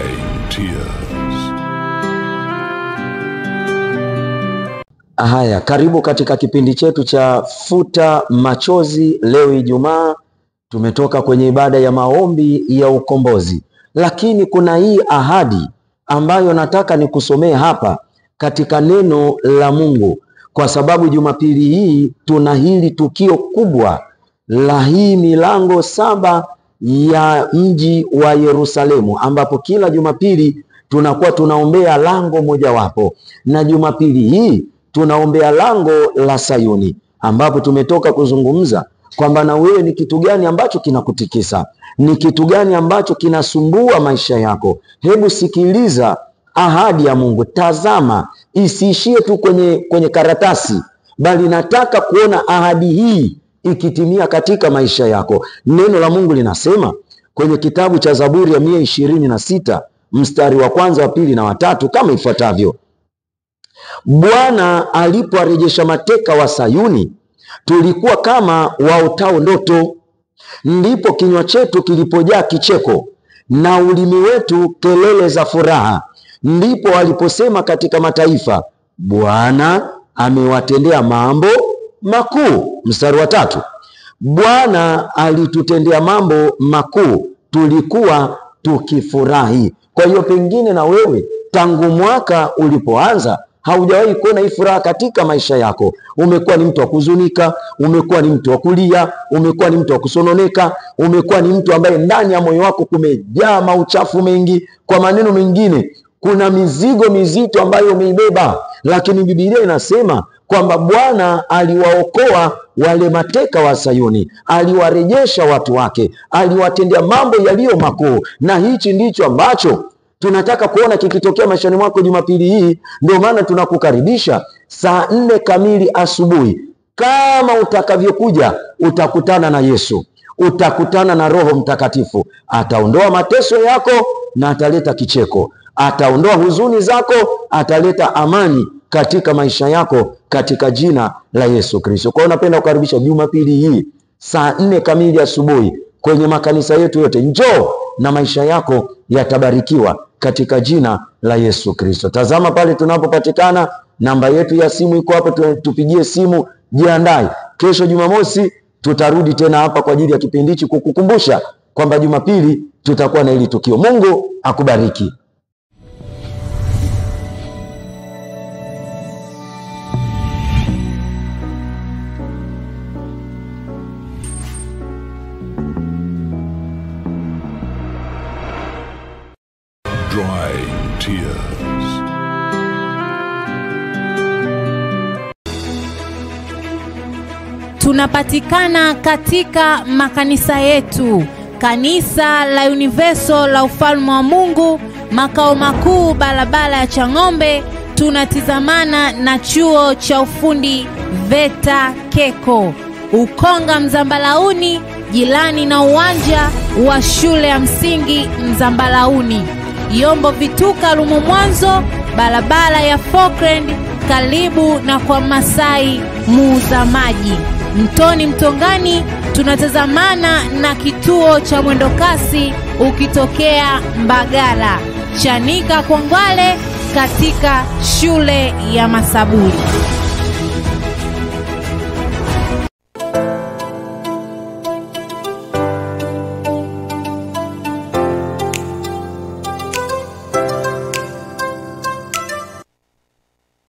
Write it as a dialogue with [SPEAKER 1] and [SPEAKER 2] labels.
[SPEAKER 1] Drying Tears.
[SPEAKER 2] Haya, karibu katika kipindi chetu cha Futa Machozi. Leo Ijumaa tumetoka kwenye ibada ya maombi ya ukombozi, lakini kuna hii ahadi ambayo nataka nikusomee hapa katika neno la Mungu, kwa sababu Jumapili hii tuna hili tukio kubwa la hii milango 7 ya mji wa Yerusalemu, ambapo kila Jumapili tunakuwa tunaombea lango mojawapo, na Jumapili hii tunaombea lango la Sayuni, ambapo tumetoka kuzungumza kwamba na wewe ni kitu gani ambacho kinakutikisa, ni kitu gani ambacho kinasumbua maisha yako. Hebu sikiliza ahadi ya Mungu. Tazama, isiishie tu kwenye karatasi, bali nataka kuona ahadi hii ikitimia katika maisha yako. Neno la Mungu linasema kwenye kitabu cha Zaburi ya 126 mstari wa 1, wa 2 na wa 3 kama ifuatavyo: Bwana alipowarejesha mateka wa Sayuni, tulikuwa kama waotao ndoto. Ndipo kinywa chetu kilipojaa kicheko na ulimi wetu kelele za furaha. Ndipo waliposema katika mataifa, Bwana amewatendea mambo makuu. Mstari wa 3, Bwana alitutendea mambo makuu, tulikuwa tukifurahi. Kwa hiyo pengine na wewe tangu mwaka ulipoanza haujawahi kuona hii furaha katika maisha yako. Umekuwa ni mtu wa kuzunika, umekuwa ni mtu wa kulia, umekuwa ni mtu wa kusononeka, umekuwa ni mtu ambaye ndani ya moyo wako kumejaa mauchafu mengi. Kwa maneno mengine, kuna mizigo mizito ambayo umeibeba, lakini Biblia inasema kwamba Bwana aliwaokoa wale mateka wa Sayuni, aliwarejesha watu wake, aliwatendea mambo yaliyo makuu. Na hichi ndicho ambacho tunataka kuona kikitokea maishani mwako Jumapili hii. Ndio maana tunakukaribisha saa 4 kamili asubuhi. Kama utakavyokuja, utakutana na Yesu, utakutana na Roho Mtakatifu. Ataondoa mateso yako na ataleta kicheko, ataondoa huzuni zako, ataleta amani katika maisha yako, katika jina la Yesu Kristo. Kwa hiyo napenda kukaribisha Jumapili hii saa 4 kamili asubuhi kwenye makanisa yetu yote. Njoo na maisha yako yatabarikiwa katika jina la Yesu Kristo. Tazama pale tunapopatikana, namba yetu ya simu iko hapo, tupigie simu. Jiandae, kesho Jumamosi tutarudi tena hapa kwa ajili ya kipindi hichi kukukumbusha kwamba Jumapili tutakuwa na hili tukio. Mungu akubariki.
[SPEAKER 1] Drying Tears.
[SPEAKER 3] Tunapatikana katika makanisa yetu: Kanisa la Universal la Ufalme wa Mungu, makao makuu barabara ya Chang'ombe. Tunatizamana na chuo cha ufundi VETA Keko, Ukonga Mzambalauni, jirani na uwanja wa shule ya msingi Mzambalauni. Yombo Vituka Lumu Mwanzo, barabara ya Falkland karibu na kwa Masai muuza maji. Mtoni Mtongani tunatazamana na kituo cha mwendokasi ukitokea Mbagala. Chanika Kwangwale katika shule ya Masaburi.